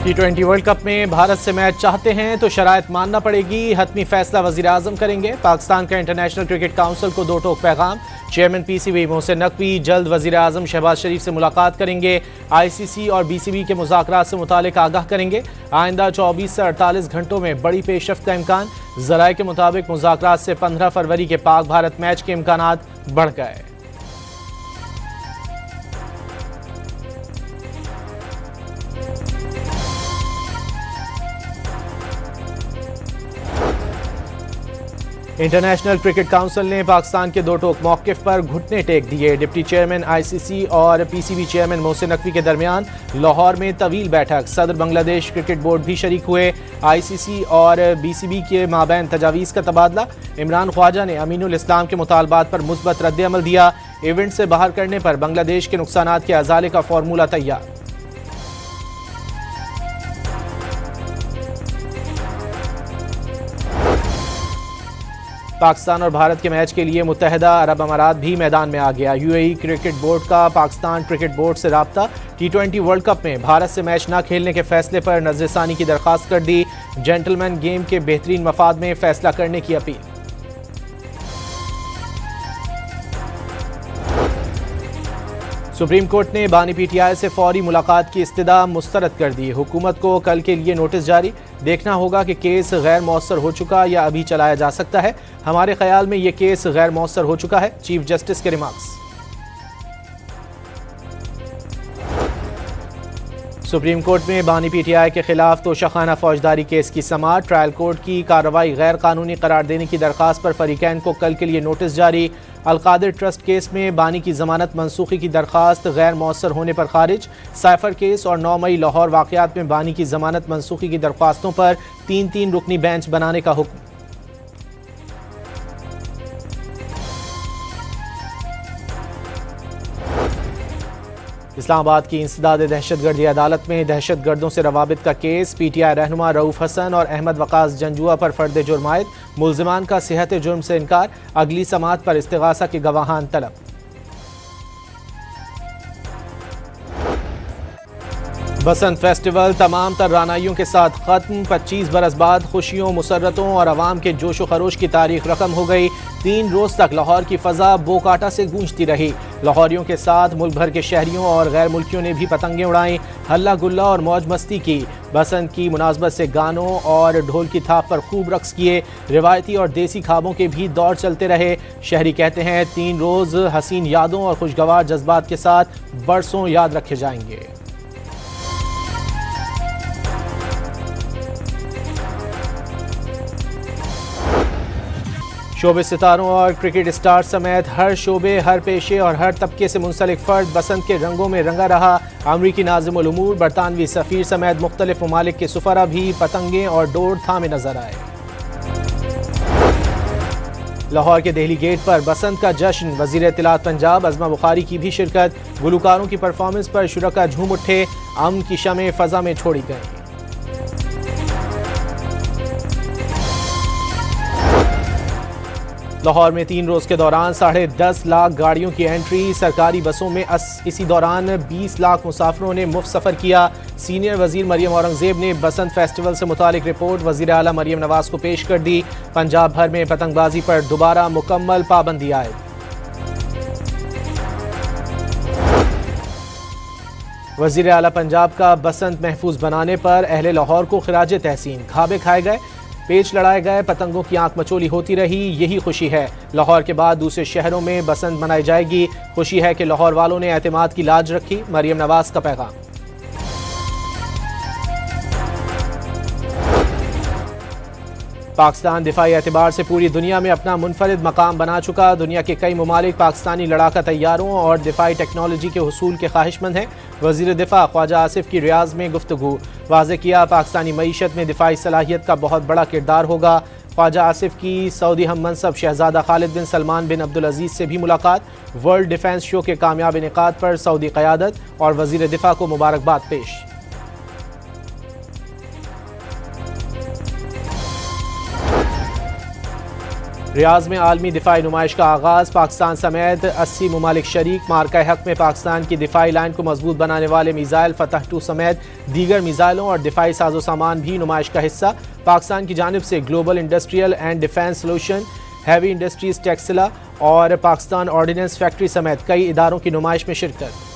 T20 world cup में भारत से match चाहते हैं तो शराइत मानना पड़ेगी, हतमी फैसला वजीर आजम करेंगे। पाकिस्तान का इंटरनेशनल क्रिकेट काउंसिल को 2 टोक पैगाम। चेयरमैन PCB मोहसिन नकवी जल्द वजीर आजम शहबाज शरीफ से मुलाकात करेंगे। ICC और BCB के मुज़ाकरात से मुतालिक आगाह करेंगे। आइंदा 24 से 48 घंटों में बड़ी पेशरफ्त का इम्कान। ज़राए के मुताबिक मुज़ाकरात से 15 फरवरी के पाक भारत मैच के इम्कानात बढ़ गए। इंटरनेशनल क्रिकेट काउंसिल ने पाकिस्तान के 2 टोक मौक़िफ़ पर घुटने टेक दिए। डिप्टी चेयरमैन ICC और PCB चेयरमैन मोहसिन नकवी के दरमियान लाहौर में तवील बैठक। सदर बांग्लादेश क्रिकेट बोर्ड भी शरीक हुए। ICC और BCB के माबैन तजावीज़ का तबादला। इमरान ख्वाजा ने अमीनुल इस्लाम के मुतालबात पर मुस्बत रद्द-ए-अमल दिया। इवेंट से बाहर करने पर बांग्लादेश के नुकसानात के अजाले का फार्मूला तैयार। पाकिस्तान और भारत के मैच के लिए मुत्तहिदा अरब अमारात भी मैदान में आ गया। UAE क्रिकेट बोर्ड का पाकिस्तान क्रिकेट बोर्ड से राब्ता। T20 वर्ल्ड कप में भारत से मैच न खेलने के फैसले पर नज़रसानी की दरख्वास्त कर दी। जेंटलमैन गेम के बेहतरीन मफाद में फैसला करने की अपील। सुप्रीम कोर्ट ने बानी PTI से फौरी मुलाकात की इस्तदा मुस्तरद कर दी। हुकूमत को कल के लिए नोटिस जारी। देखना होगा कि केस गैर मौसर हो चुका या अभी चलाया जा सकता है। हमारे ख्याल में ये केस गैर मौसर हो चुका है, चीफ जस्टिस के रिमार्क्स। सुप्रीम कोर्ट में बानी PTI के खिलाफ तोशाखाना फौजदारी केस की समाअत। ट्रायल कोर्ट की कार्रवाई गैर कानूनी करार देने की दरख्वास्त पर फरीकैन को कल के लिए नोटिस जारी। अलकादिर ट्रस्ट केस में बानी की जमानत मनसूखी की दरख्वास्त गैर मौसर होने पर खारिज। साइफर केस और 9 मई लाहौर वाकयात में बानी की जमानत मनसूखी की दरख्वास्तों पर 3-3 रुकनी बेंच बनाने का हुक्म। इस्लामाबाद की इंसदाद दहशतगर्दी अदालत में दहशतगर्दों से रवाबित का केस। PTI रहनुमा रऊफ हसन और अहमद वकास जंजुआ पर फर्द जुर्म आयद। मुल्जिमान का सेहत जुर्म से इनकार। अगली समाअत पर इस्तिगासा के गवाहान तलब। बसंत फेस्टिवल तमाम तर रानाइयों के साथ खत्म। 25 बरस बाद खुशियों, मुसर्रतों और अवाम के जोशो खरोश की तारीख रकम हो गई। 3 रोज तक लाहौर की फजा बोकाटा से गूंजती रही। लाहौरियों के साथ मुल्क भर के शहरियों और गैर मुल्कियों ने भी पतंगें उड़ाई, हल्ला गुल्ला और मौज मस्ती की। बसंत की मुनासबत से गानों और ढोल की थाप पर खूब रक्स किए। रिवायती और देसी खाबों के भी दौर चलते रहे। शहरी कहते हैं 3 रोज हसीन यादों और खुशगवार जज्बात के साथ बरसों याद रखे जाएंगे। शोबे सितारों और क्रिकेट स्टार समेत हर शोबे, हर पेशे और हर तबके से मुंसलिक फ़र्द बसंत के रंगों में रंगा रहा। अमरीकी नाज़िमुल उमूर, बरतानवी सफ़ीर समेत मुख्तलिफ ममालिक के सुफरा भी पतंगें और डोर थामे नजर आए। लाहौर के देहली गेट पर बसंत का जश्न। वज़ीर इत्तलात पंजाब अज़मा बुखारी की भी शिरकत। गुलकारों की परफॉर्मेंस पर शुरका झूम उठे। अमन की शमें फ़ज़ा में छोड़ी गई। लाहौर में 3 रोज के दौरान 10.5 लाख गाड़ियों की एंट्री। सरकारी बसों में इसी दौरान 20 लाख मुसाफिरों ने मुफ्त सफ़र किया। सीनियर वजीर मरियम औरंगजेब ने बसंत फेस्टिवल से मुतालिक रिपोर्ट वजीर आला मरियम नवाज को पेश कर दी। पंजाब भर में पतंगबाजी पर दोबारा मुकम्मल पाबंदी आए। वजीर आला पंजाब का बसंत महफूज बनाने पर अहले लाहौर को खिराज तहसीन। खाबे खाए गए, पेच लड़ाए गए, पतंगों की आंख मचोली होती रही। यही खुशी है। लाहौर के बाद दूसरे शहरों में बसंत मनाई जाएगी। खुशी है कि लाहौर वालों ने एतमाद की लाज रखी। मरियम नवाज का पैगाम। पाकिस्तान दिफाई एतबार से पूरी दुनिया में अपना मुनफरिद मकाम बना चुका। दुनिया के कई ममालिक पाकिस्तानी लड़ाका तैयारों और दिफाई टेक्नोलॉजी के हुसूल के ख्वाहिशमंद हैं। वज़ीर दिफा ख्वाजा आसिफ की रियाज में गुफ्तगू। वाज़े किया पाकिस्तानी मईशत में दिफाई सलाहियत का बहुत बड़ा किरदार होगा। ख्वाजा आसिफ की सऊदी हम मनसब शहजादा खालिद बिन सलमान बिन अब्दुल अजीज़ से भी मुलाकात। वर्ल्ड डिफेंस शो के कामयाब इनेकाद पर सऊदी क़यादत और वज़ीर दिफा को मुबारकबाद पेश। रियाज में आलमी दिफाई नुमाइश का आगाज़, पाकिस्तान समेत 80 ममालिक शरीक। मार्का हक में पाकिस्तान की दिफाई लाइन को मजबूत बनाने वाले मिसाइल फतह 2 समेत दीगर मिसाइलों और दिफाई साजो सामान भी नुमाइश का हिस्सा। पाकिस्तान की जानिब से global industrial and defence solution, heavy industries Taxila और पाकिस्तान ऑर्डिनेंस फैक्ट्री समेत कई इदारों की नुमाइश में शिरकत।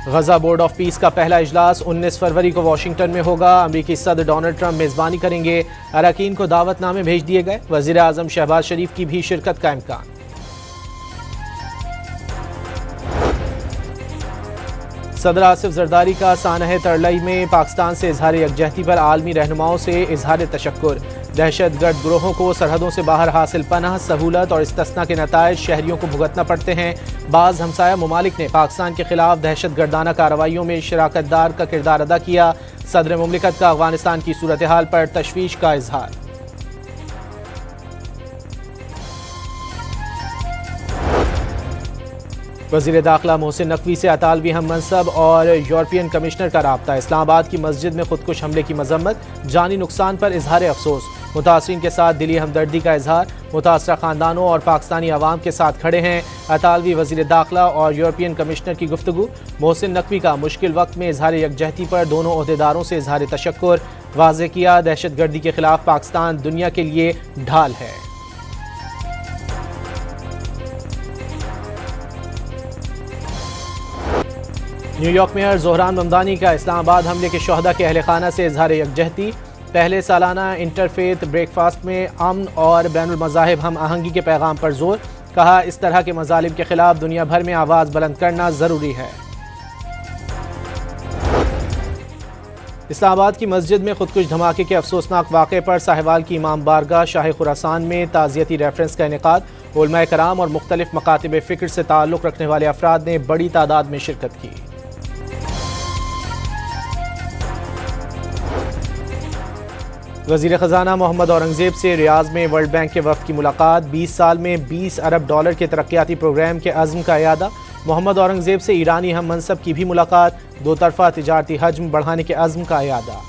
गजा बोर्ड ऑफ पीस का पहला इजलास 19 फरवरी को वाशिंगटन में होगा। अमरीकी सदर डोनाल्ड ट्रंप मेज़बानी करेंगे। अरकान को दावतनामे भेज दिए गए। वज़ीर आज़म शहबाज शरीफ की भी शिरकत का इम्कान। सदर आसिफ जरदारी का सानह तरलई में पाकिस्तान से इजहार यकजहती पर आलमी रहनुमाओं से इजहार तशक्कुर। दहशत गर्द ग्रोहों को सरहदों से बाहर हासिल पनाह, सहूलत और इस्तिस्ना के नतायज शहरियों को भुगतना पड़ते हैं। बाज़ हमसाया ममालिक ने पाकिस्तान के खिलाफ दहशत गर्दाना कार्रवाइयों में शराकतदार का किरदार अदा किया। सदर मुमलिकत का अफगानिस्तान की सूरत हाल पर तशवीश का इजहार। वज़ीर दाखिला मोहसिन नकवी से अतालवी हम मनसब और यूरोपियन कमिश्नर का राब्ता। इस्लामाबाद की मस्जिद में खुदकुश हमले की मजम्मत, जानी नुकसान पर इजहार अफसोस। मुतासरीन के साथ दिली हमदर्दी का इजहार। मुतासरा खानदानों और पाकिस्तानी अवाम के साथ खड़े हैं। अतालवी वज़ीर दाखिला और यूरोपियन कमिश्नर की गुफ्तगू। मोहसिन नकवी का मुश्किल वक्त में इजहार यकजहती पर दोनों ओहदेदारों से इजहार तशक्कुर। वाज़ेह किया, दहशत गर्दी के खिलाफ पाकिस्तान दुनिया के लिए ढाल है। न्यूयॉर्क मेयर जोहरान ममदानी का इस्लामाबाद हमले के शोहदा के अहल खाना से इजहार यकजहती। पहले सालाना इंटरफेथ ब्रेकफास्ट में अमन और बैनुल मज़ाहिब हम आहंगी के पैगाम पर जोर। कहा, इस तरह के मजालिम के खिलाफ दुनिया भर में आवाज़ बुलंद करना ज़रूरी है। इस्लामाबाद की मस्जिद में खुदकुश धमाके के अफसोसनाक वाक़े पर साहिवाल की इमाम बारगाह शाह खुरासान में ताज़ियती रेफरेंस का इनेकाद। उलमाए कराम और मुख्तलिफ मकातिब फ़िक्र से ताल्लुक़ रखने वाले अफराद ने बड़ी तादाद में शिरकत की। वज़ीर ख़जाना मोहम्मद औरंगज़ेब से रियाज में वर्ल्ड बैंक के वफ़द की मुलाकात। 20 साल में $20 अरब के तरक्याती प्रोग्राम के अज़्म का इयादा। मोहम्मद औरंगज़ेब से ईरानी हम मनसब की भी मुलाकात। दो तरफ़ा तिजारती हजम बढ़ाने के अज़्म का इयादा।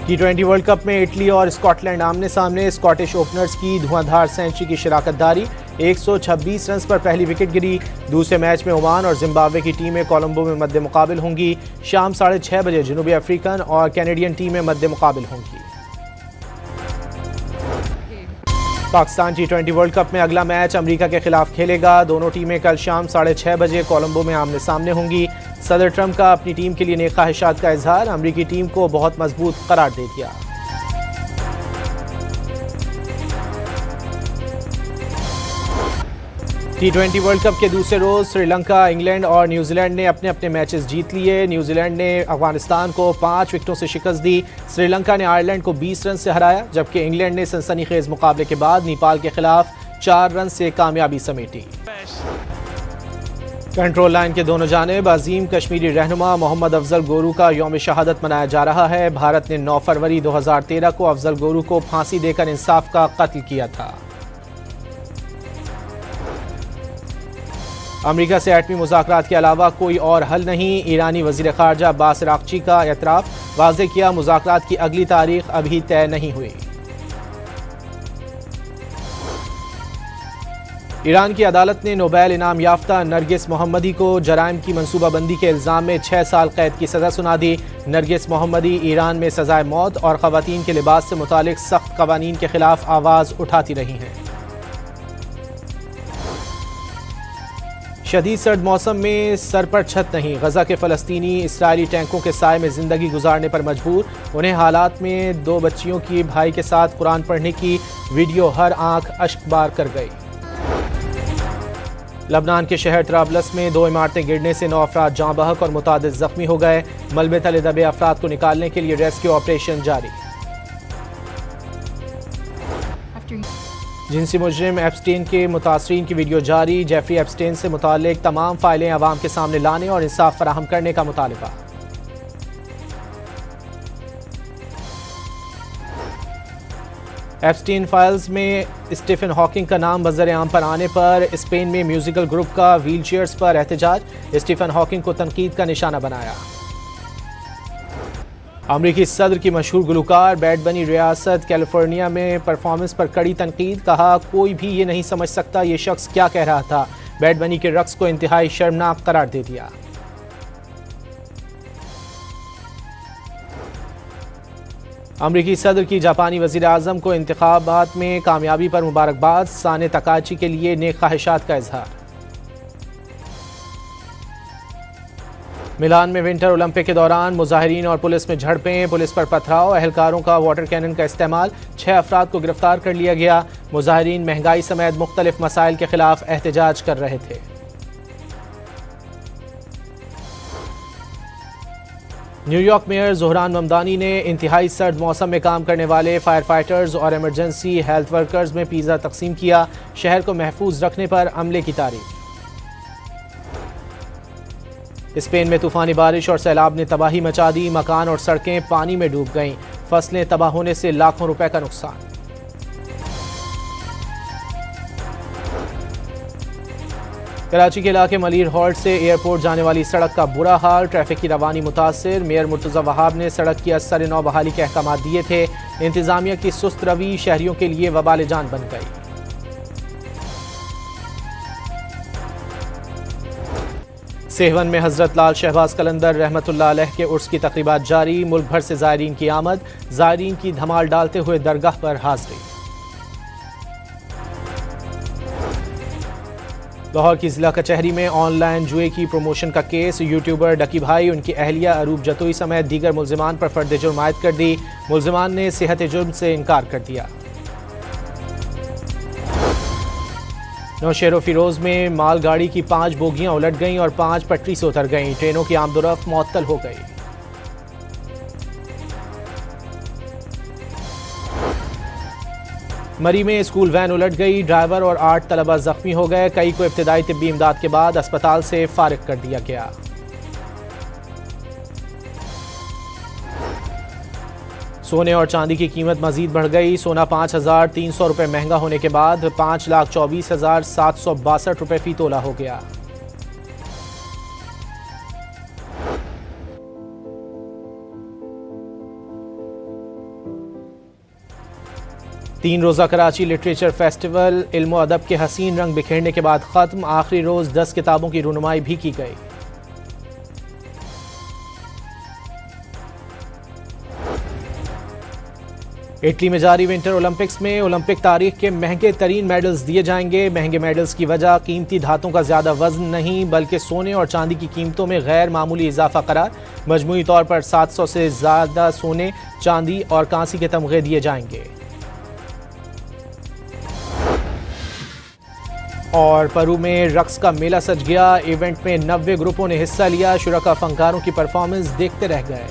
T20 वर्ल्ड कप में इटली और स्कॉटलैंड आमने सामने। स्कॉटिश ओपनर्स की धुआंधार सेंचुरी की शिराकतदारी। 126 रन पर पहली विकेट गिरी। दूसरे मैच में ओमान और जिम्बाब्वे की टीमें कोलंबो में मद्दे मुकाबिल होंगी। शाम 6:30 बजे जनूबी अफ्रीकन और कैनेडियन टीमें मद्दे मुकाबिल होंगी। पाकिस्तान T20 वर्ल्ड कप में अगला मैच अमेरिका के खिलाफ खेलेगा। दोनों टीमें कल शाम 6:30 बजे कोलंबो में आमने सामने होंगी। सदर ट्रंप का अपनी टीम के लिए नेक ख्वाहिशात का इजहार। अमेरिकी टीम को बहुत मजबूत करार दे दिया। T20 वर्ल्ड कप के दूसरे रोज श्रीलंका, इंग्लैंड और न्यूजीलैंड ने अपने अपने मैचेस जीत लिए। न्यूजीलैंड ने अफगानिस्तान को 5 विकेटों से शिकस्त दी। श्रीलंका ने आयरलैंड को 20 रन से हराया, जबकि इंग्लैंड ने सनसनीखेज मुकाबले के बाद नेपाल के खिलाफ 4 रन से कामयाबी समेटी। कंट्रोल लाइन के दोनों जानिब अजीम कश्मीरी रहनुमा मोहम्मद अफजल गोरू का यौम शहादत मनाया जा रहा है। भारत ने 9 फरवरी 2013 को अफजल गोरू को फांसी देकर इंसाफ का कत्ल किया था। अमेरिका से एटमी मुज़ाकरात के अलावा कोई और हल नहीं। ईरानी वज़ीर ख़ारजा अब्बास अराग़ची का एतराफ़। वाज़ेह किया, मुज़ाकरात की अगली तारीख अभी तय नहीं हुई। ईरान की अदालत ने नोबेल इनाम याफ्ता नरगिस मोहम्मदी को जराइम की मनसूबाबंदी के इल्ज़ाम में 6 साल कैद की सज़ा सुना दी। नरगिस मोहम्मदी ईरान में सज़ाए मौत और ख़वातीन के लिबास से मुतालिक सख्त क़वानीन के खिलाफ आवाज़ उठाती रही हैं। शदीद सर्द मौसम में सर पर छत नहीं। गजा के फ़लस्तीनी इसराइली टैंकों के साए में ज़िंदगी गुजारने पर मजबूर। उन्हें हालात में 2 बच्चियों की भाई के साथ कुरान पढ़ने की वीडियो हर आंख अश्क बार कर गई। लबनान के शहर तराबलस में 2 इमारतें गिरने से 9 अफराद जाँ बहक और मुतादिद ज़ख्मी हो गए। मलबे तले दबे अफराद को निकालने के लिए रेस्क्यू ऑपरेशन जारी। जिनसी मुजरिम एप्स्टेन के मुतासरीन की वीडियो जारी। जेफरी एप्स्टेन से मुतालिक तमाम फाइलें अवाम के सामने लाने और इंसाफ फराहम करने का मुतालबा। एप्स्टीन फाइल्स में स्टीफन हॉकिंग का नाम मंजर आम पर आने पर स्पेन में म्यूजिकल ग्रुप का व्हीलचेयर्स पर एहतजाज, स्टीफन हॉकिंग को तनकीद का निशाना बनाया। अमरीकी सदर की मशहूर गुलकार बैड बनी रियासत कैलिफोर्निया में परफॉर्मेंस पर कड़ी तनकीद, कहा कोई भी ये नहीं समझ सकता ये शख्स क्या कह रहा था। बैड बनी के रक्स को इंतहाई शर्मनाक करार दे दिया। अमरीकी सदर की जापानी वज़ीर आज़म को इंतखाबात में कामयाबी पर मुबारकबाद, साने तकाची के लिए नेक ख्वाहिशात का इजहार। मिलान में विंटर ओलंपिक के दौरान मुजाहिरीन और पुलिस में झड़पें, पुलिस पर पथराव, अहलकारों का वाटर कैनन का इस्तेमाल, 6 अफराद को गिरफ्तार कर लिया गया। मुजाहिरीन महंगाई समेत मुख्तलिफ मसाइल के खिलाफ एहतजाज कर रहे थे। न्यूयॉर्क मेयर ज़ोहरान ममदानी ने इंतहाई सर्द मौसम में काम करने वाले फायर फाइटर्स और इमरजेंसी हेल्थ वर्कर्स में पिज़्ज़ा तकसीम किया, शहर को महफूज रखने पर अमले की तारीफ। स्पेन में तूफानी बारिश और सैलाब ने तबाही मचा दी, मकान और सड़कें पानी में डूब गईं, फसलें तबाह होने से लाखों रुपए का नुकसान। कराची के इलाके मलीर हॉल्ट से एयरपोर्ट जाने वाली सड़क का बुरा हाल, ट्रैफिक की रवानी मुतासिर। मेयर मुर्तज़ा वहाब ने सड़क की असर नौ बहाली के अहकाम दिए थे, इंतजामिया की सुस्त रवि शहरियों के लिए वबाल जान बन गई। सेहवन में हजरत लाल शहबाज कलंदर रहमतुल्लाह अलैह के उर्स की तकरीबात जारी, मुल्क भर से ज़ायरीन की आमद, ज़ायरीन की धमाल डालते हुए दरगाह पर हाज़िरी। लाहौर की जिला कचहरी में ऑनलाइन जुए की प्रमोशन का केस, यूट्यूबर डकी भाई, उनकी अहलिया अरूब जतोई समेत दीगर मुल्जिमान पर फर्द जुर्म आयद कर दी, मुल्जिमान ने सेहत जुर्म से इनकार कर दिया। नौशेरो फिरोज में मालगाड़ी की 5 बोगियां उलट गईं और 5 पटरी से उतर गईं, ट्रेनों की आमदोरफ्त मुअत्तल हो गई। मरी में स्कूल वैन उलट गई, ड्राइवर और 8 तलबा जख्मी हो गए, कई को इब्तिदाई तिब्बी इमदाद के बाद अस्पताल से फारिग कर दिया गया। सोने और चांदी की कीमत मजीद बढ़ गई, सोना 5,300 रुपये महंगा होने के बाद 5,24,762 रुपये फी तोला हो गया। तीन रोज़ा कराची लिटरेचर फेस्टिवल, इल्म व अदब के हसीन रंग बिखेरने के बाद ख़त्म, आखिरी रोज़ 10 किताबों की रुनुमाई भी की गई। इटली में जारी विंटर ओलंपिक्स में ओलंपिक तारीख के महंगे तरीन मेडल्स दिए जाएंगे। महंगे मेडल्स की वजह कीमती धातों का ज़्यादा वजन नहीं बल्कि सोने और चांदी की कीमतों में गैर मामूली इजाफा करार। मजमूई तौर पर 700 से ज़्यादा सोने, चांदी और कांसी के तमगे दिए जाएंगे। और परु में रक्स का मेला सज गया, इवेंट में 90 ग्रुपों ने हिस्सा लिया, शुरका फनकारों की परफॉर्मेंस देखते रह गए।